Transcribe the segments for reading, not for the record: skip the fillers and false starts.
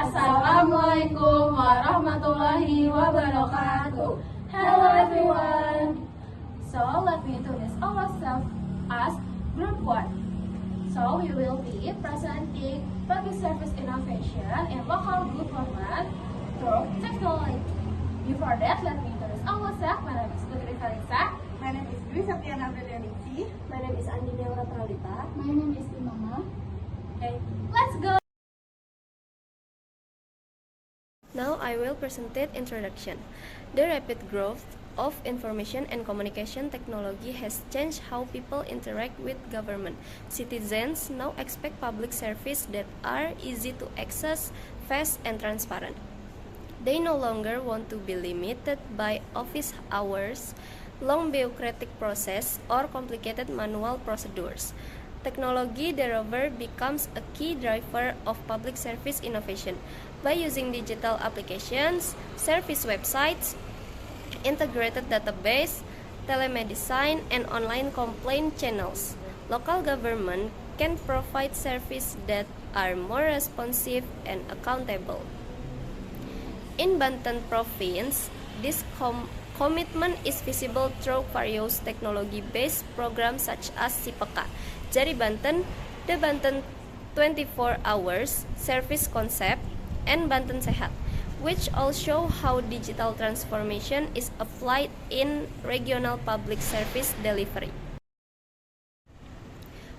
Assalamualaikum warahmatullahi wabarakatuh. Hello everyone. So let me introduce ourselves as Group 1. So we will be presenting public service innovation in local government through technology. Before that, let me introduce ourselves. My name is Putri Kalisa. My name is Dwi Septiana Brilianingsih. My name is Andi Deora Pralita. My name is Imama. Okay, let's go. Now I will present introduction. The rapid growth of information and communication technology has changed how people interact with government. Citizens now expect public service that are easy to access, fast, and transparent. They no longer want to be limited by office hours, long bureaucratic process, or complicated manual procedures. Technology, therefore, becomes a key driver of public service innovation. By using digital applications, service websites, integrated database, telemedicine, and online complaint channels, local government can provide services that are more responsive and accountable. In Banten province, this commitment is visible through various technology-based programs such as Sipeka, Jari Banten, the Banten 24 hours service concept, and Banten Sehat, which all show how digital transformation is applied in regional public service delivery.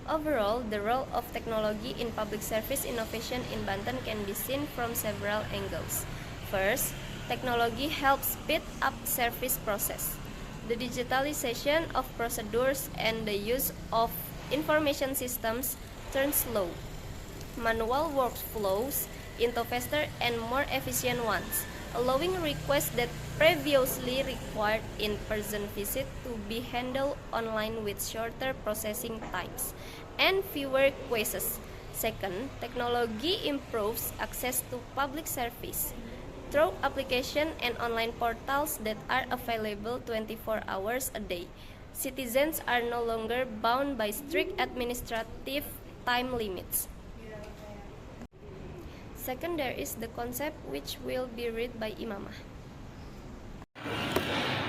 Overall, the role of technology in public service innovation in Banten can be seen from several angles. First, technology helps speed up service process. The digitalization of procedures and the use of information systems turns slow manual workflows into faster and more efficient ones, allowing requests that previously required in-person visit to be handled online with shorter processing times and fewer quizzes. Second, technology improves access to public service through application and online portals that are available 24 hours a day. Citizens are no longer bound by strict administrative time limits. Second, there is the concept which will be read by Imamah.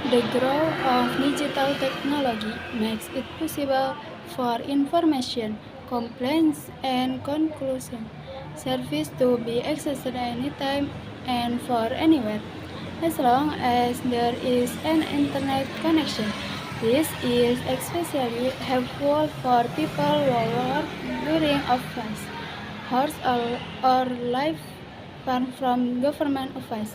The growth of digital technology makes it possible for information, complaints, and conclusion service to be accessed anytime and for anywhere, as long as there is an internet connection. This is especially helpful for people who work during office hours or live from government office,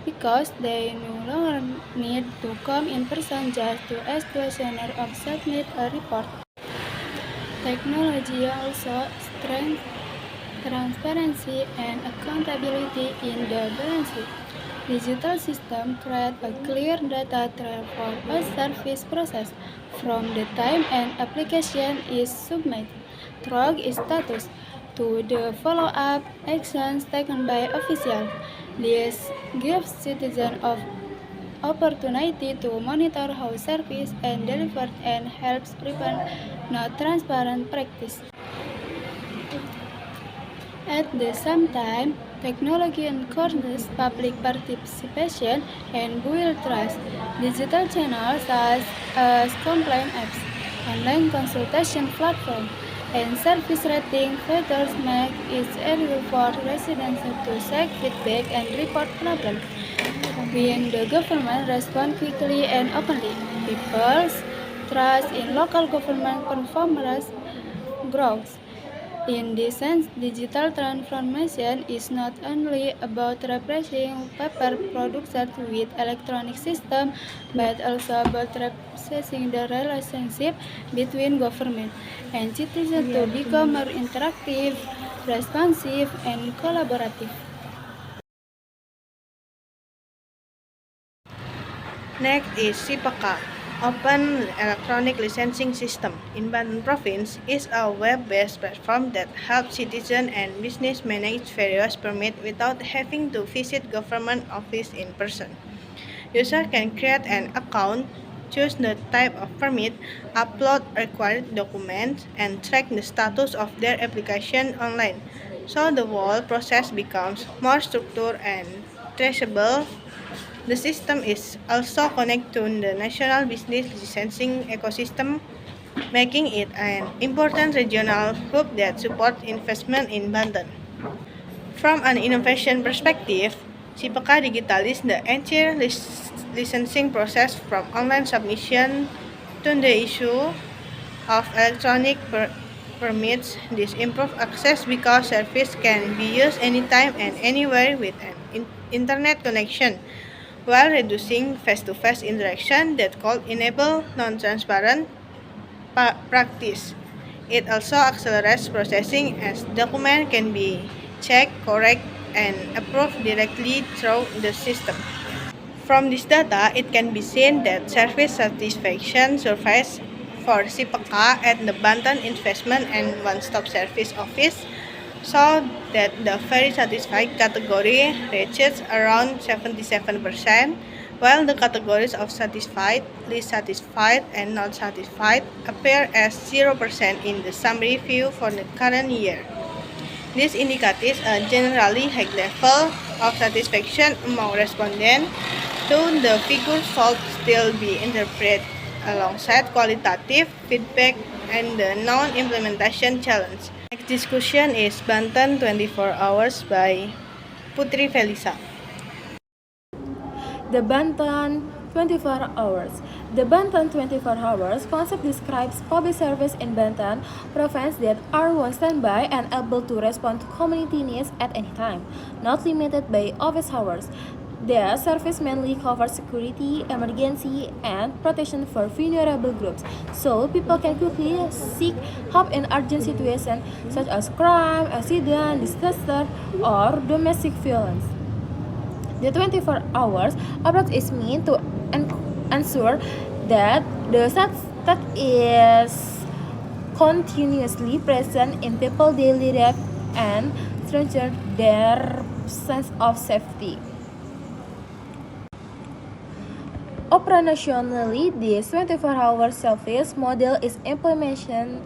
because they no longer need to come in person just to ask questions or submit a report. Technology also strengthens transparency and accountability in the balance sheet. Digital systems create a clear data trail for a service process from the time an application is submitted through its status to the follow-up actions taken by officials. This gives citizens an opportunity to monitor how service is delivered and helps prevent non-transparent practice. At the same time, technology encourages public participation and builds trust. Digital channels such as complaint apps, online consultation platforms, and service rating features make it easier for residents to seek feedback and report problems. When the government responds quickly and openly, people's trust in local government performance grows. In this sense, digital transformation is not only about replacing paper production with electronic systems, but also about replacing the relationship between government and citizens to become more interactive, responsive, and collaborative. Next is Sipeka, Open Electronic Licensing System in Banten Province is a web-based platform that helps citizens and business manage various permits without having to visit government office in person. Users can create an account, choose the type of permit, upload required documents, and track the status of their application online. so the whole process becomes more structured and traceable. The system is also connected to the national business licensing ecosystem, making it an important regional hub that supports investment in Banten. From an innovation perspective, Sipeka digitalized the entire licensing process from online submission to the issue of electronic permits. This improved access because service can be used anytime and anywhere with an internet connection, while reducing face-to-face interaction that could enable non-transparent practice. It also accelerates processing as documents can be checked, corrected, and approved directly through the system. From this data, it can be seen that service satisfaction surveys for Sipeka at the Banten Investment and One-Stop Service Office show that the very satisfied category reaches around 77%, while the categories of satisfied, least satisfied, and not satisfied appear as 0% in the summary view for the current year. This indicates a generally high level of satisfaction among respondents, though the figure should still be interpreted alongside qualitative feedback and the non-implementation challenge. Next discussion is Banten 24 Hours by Putri Felisa. The Banten 24 Hours. The Banten 24 Hours concept describes public service in Banten province that are on standby and able to respond to community needs at any time, not limited by office hours. The service mainly covers security, emergency, and protection for vulnerable groups, so people can quickly seek help in urgent situations such as crime, accident, disaster, or domestic violence. The 24 hours approach is meant to ensure that the stat is continuously present in people's daily life and strengthen their sense of safety. Operationally, this 24-hour service model is implemented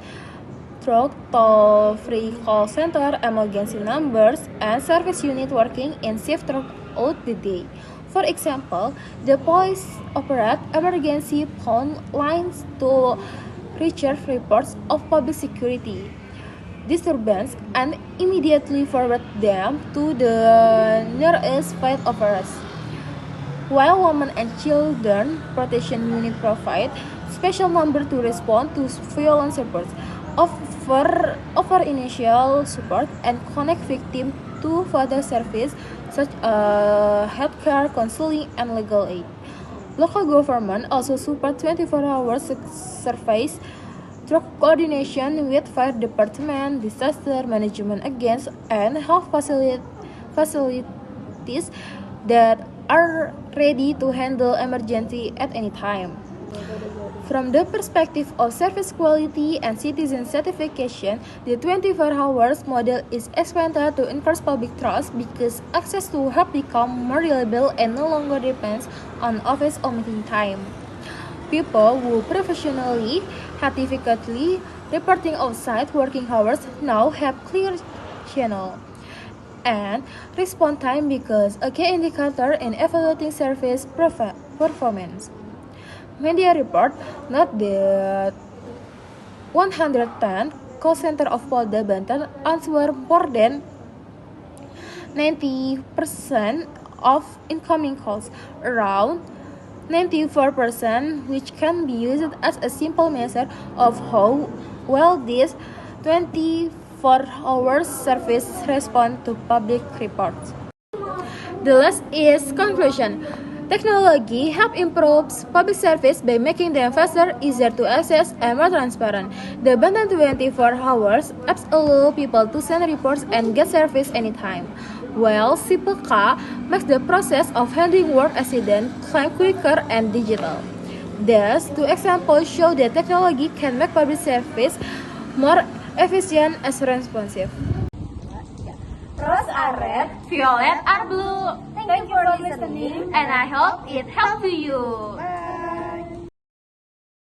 through toll-free call center, emergency numbers, and service unit working in shift throughout the day. For example, the police operate emergency phone lines to retrieve reports of public security disturbance and immediately forward them to the nearest field officers. While Women and Children Protection Unit provide special number to respond to violence reports, offer initial support, and connect victims to further service such as healthcare, counseling, and legal aid. Local government also support 24-hour service through coordination with fire department, disaster management agents, and health facilities that are ready to handle emergency at any time. From the perspective of service quality and citizen certification, the 24 hours model is expanded to increase public trust because access to help become more reliable and no longer depends on office or meeting time. People who professionally, certificately reporting outside working hours now have clear channel and response time because a key indicator in evaluating service performance. Media report note that 110 call center of Polda Banten answer more than 90% of incoming calls, around 94%, which can be used as a simple measure of how well this 24-hour service respond to public reports. The last is conclusion. Technology help improves public service by making them faster, easier to access, and more transparent. The Banten 24 hours apps allow people to send reports and get service anytime, while Sipeka makes the process of handling work accident claim quicker and digital. Thus, two examples show that technology can make public service more efficient and responsive. Rose are red, violet are blue. Thank you for listening. And I hope it helped you.